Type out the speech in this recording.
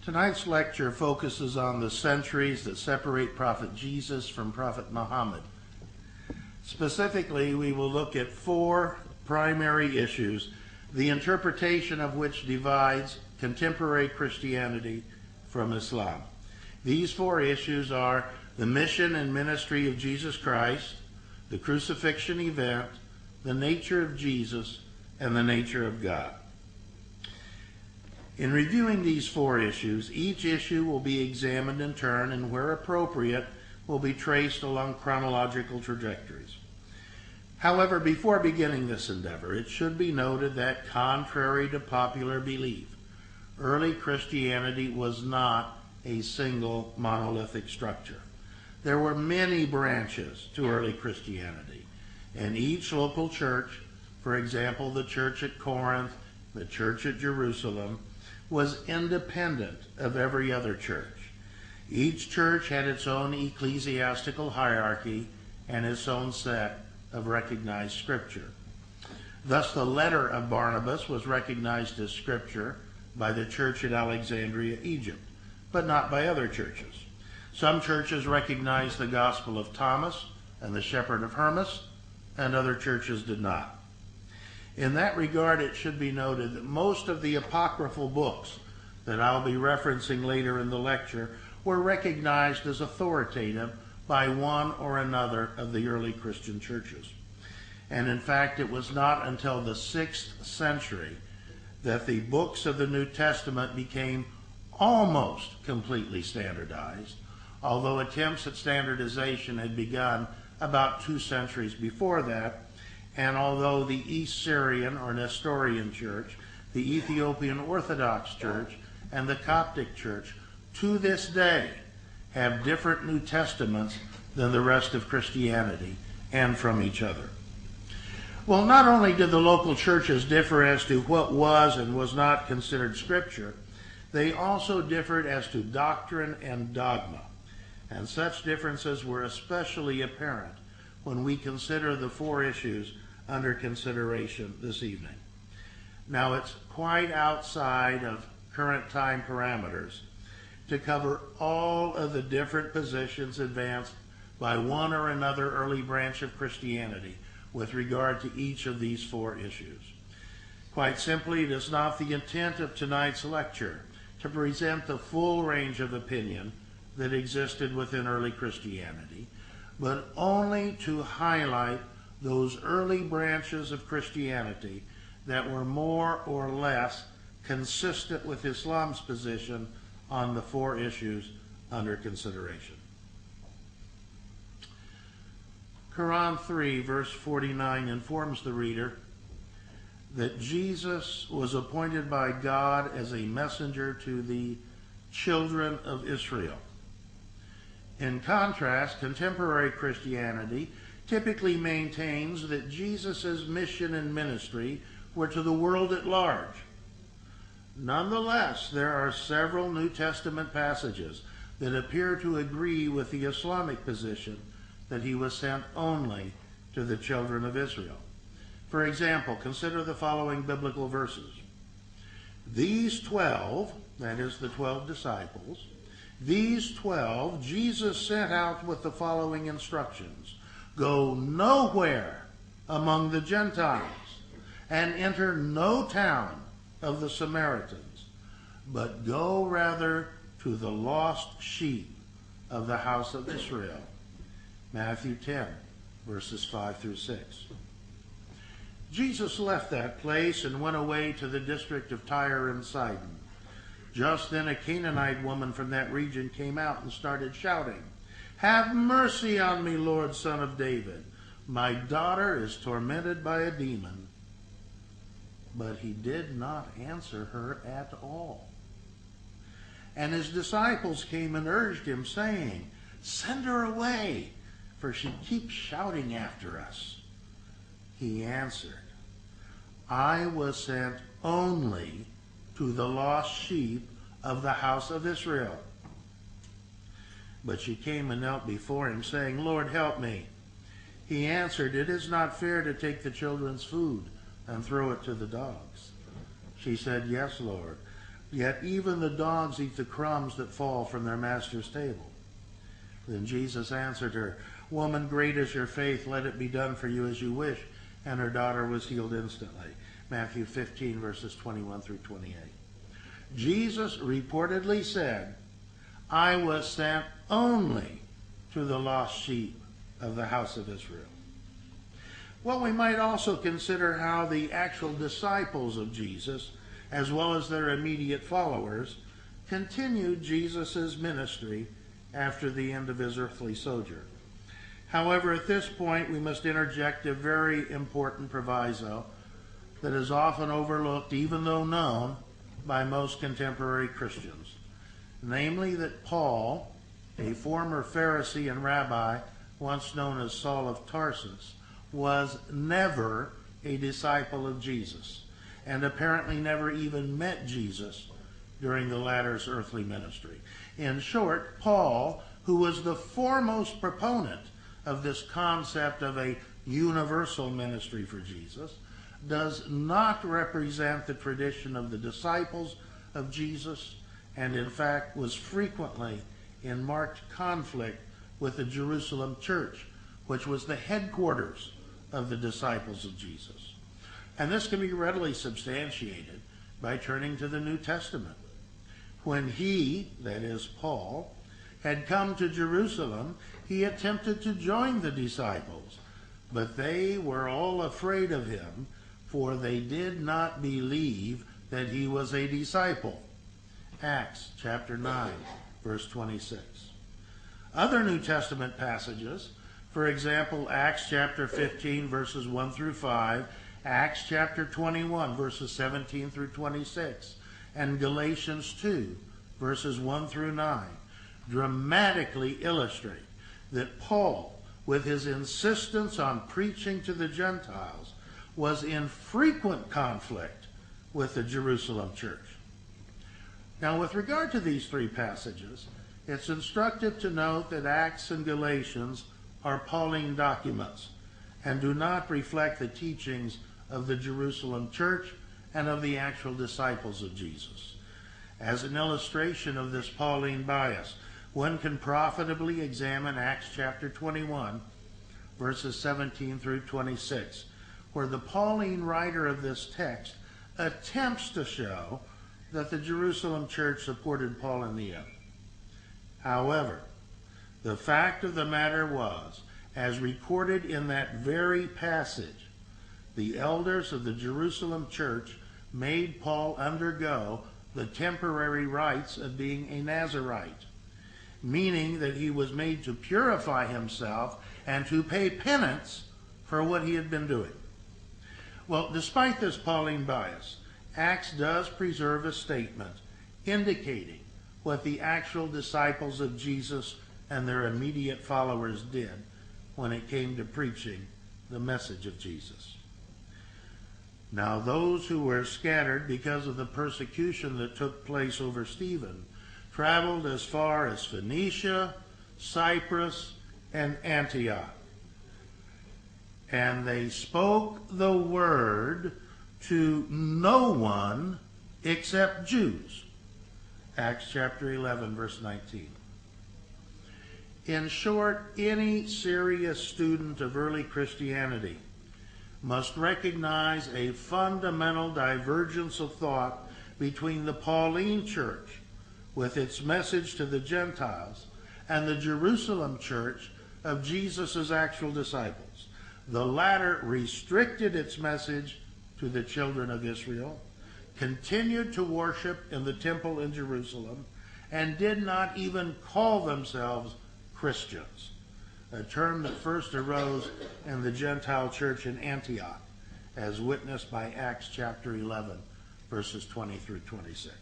Tonight's lecture focuses on the centuries that separate Prophet Jesus from Prophet Muhammad. Specifically, we will look at four primary issues, the interpretation of which divides contemporary Christianity from Islam. These four issues are the mission and ministry of Jesus Christ, the crucifixion event, the nature of Jesus, and the nature of God. In reviewing these four issues, each issue will be examined in turn and, where appropriate, will be traced along chronological trajectories. However, before beginning this endeavor, it should be noted that, contrary to popular belief, early Christianity was not a single monolithic structure. There were many branches to early Christianity, and each local church, for example, the church at Corinth, the church at Jerusalem, was independent of every other church. Each church had its own ecclesiastical hierarchy and its own set of recognized scripture. Thus, the letter of Barnabas was recognized as scripture by the church at Alexandria, Egypt, but not by other churches. Some churches recognized the gospel of Thomas and the shepherd of Hermas, and other churches did not. In that regard, it should be noted that most of the apocryphal books that I'll be referencing later in the lecture were recognized as authoritative by one or another of the early Christian churches. And in fact, it was not until the 6th century that the books of the New Testament became almost completely standardized, although attempts at standardization had begun about 2 centuries before that. And although the East Syrian or Nestorian Church, the Ethiopian Orthodox Church, and the Coptic Church to this day have different New Testaments than the rest of Christianity and from each other. Well, not only did the local churches differ as to what was and was not considered scripture, they also differed as to doctrine and dogma. And such differences were especially apparent when we consider the four issues under consideration this evening. Now, it's quite outside of current time parameters to cover all of the different positions advanced by one or another early branch of Christianity with regard to each of these four issues. Quite simply, it is not the intent of tonight's lecture to present the full range of opinion that existed within early Christianity, but only to highlight those early branches of Christianity that were more or less consistent with Islam's position on the four issues under consideration. Quran 3, verse 49 informs the reader that Jesus was appointed by God as a messenger to the children of Israel. In contrast, contemporary Christianity typically maintains that Jesus' mission and ministry were to the world at large. Nonetheless, there are several New Testament passages that appear to agree with the Islamic position that he was sent only to the children of Israel. For example, consider the following biblical verses. These 12, that is the 12 disciples, these 12 Jesus sent out with the following instructions. Go nowhere among the Gentiles, and enter no town of the Samaritans, but go rather to the lost sheep of the house of Israel. Matthew 10, verses 5 through 6. Jesus left that place and went away to the district of Tyre and Sidon. Just then a Canaanite woman from that region came out and started shouting, "Have mercy on me, Lord, Son of David. My daughter is tormented by a demon." But he did not answer her at all. And his disciples came and urged him, saying, "Send her away, for she keeps shouting after us." He answered, "I was sent only to the lost sheep of the house of Israel." But she came and knelt before him, saying, "Lord, help me." He answered, "It is not fair to take the children's food and throw it to the dogs." She said, "Yes, Lord, Yet even the dogs eat the crumbs that fall from their master's table." Then Jesus answered her, "Woman, great is your faith. Let it be done for you as you wish." And her daughter was healed instantly. Matthew 15, verses 21 through 28. Jesus reportedly said, "I was sent only to the lost sheep of the house of Israel." Well, we might also consider how the actual disciples of Jesus, as well as their immediate followers, continued Jesus' ministry after the end of his earthly sojourn. However, at this point, we must interject a very important proviso that is often overlooked, even though known by most contemporary Christians. Namely, that Paul, a former Pharisee and rabbi, once known as Saul of Tarsus, was never a disciple of Jesus, and apparently never even met Jesus during the latter's earthly ministry. In short, Paul, who was the foremost proponent of this concept of a universal ministry for Jesus, does not represent the tradition of the disciples of Jesus, and in fact was frequently in marked conflict with the Jerusalem church, which was the headquarters of the disciples of Jesus. And this can be readily substantiated by turning to the New Testament. When he, that is Paul, had come to Jerusalem, he attempted to join the disciples, but they were all afraid of him, for they did not believe that he was a disciple. Acts chapter 9, verse 26. Other New Testament passages, for example, Acts chapter 15, verses 1 through 5, Acts chapter 21, verses 17 through 26, and Galatians 2, verses 1 through 9, dramatically illustrate that Paul, with his insistence on preaching to the Gentiles, was in frequent conflict with the Jerusalem church. Now, with regard to these three passages, it's instructive to note that Acts and Galatians are Pauline documents and do not reflect the teachings of the Jerusalem church and of the actual disciples of Jesus. As an illustration of this Pauline bias, one can profitably examine Acts chapter 21, verses 17 through 26, where the Pauline writer of this text attempts to show that the Jerusalem church supported Paul in the end. However, the fact of the matter was, as recorded in that very passage, the elders of the Jerusalem church made Paul undergo the temporary rites of being a Nazirite, meaning that he was made to purify himself and to pay penance for what he had been doing. Well, despite this Pauline bias, Acts does preserve a statement indicating what the actual disciples of Jesus and their immediate followers did when it came to preaching the message of Jesus. Now, those who were scattered because of the persecution that took place over Stephen traveled as far as Phoenicia, Cyprus, and Antioch. And they spoke the word to no one except Jews. Acts chapter 11, verse 19. In short, any serious student of early Christianity must recognize a fundamental divergence of thought between the Pauline church, with its message to the Gentiles, and the Jerusalem church of Jesus' actual disciples. The latter restricted its message to the children of Israel, continued to worship in the temple in Jerusalem, and did not even call themselves Christians, a term that first arose in the Gentile church in Antioch, as witnessed by Acts chapter 11, verses 20 through 26.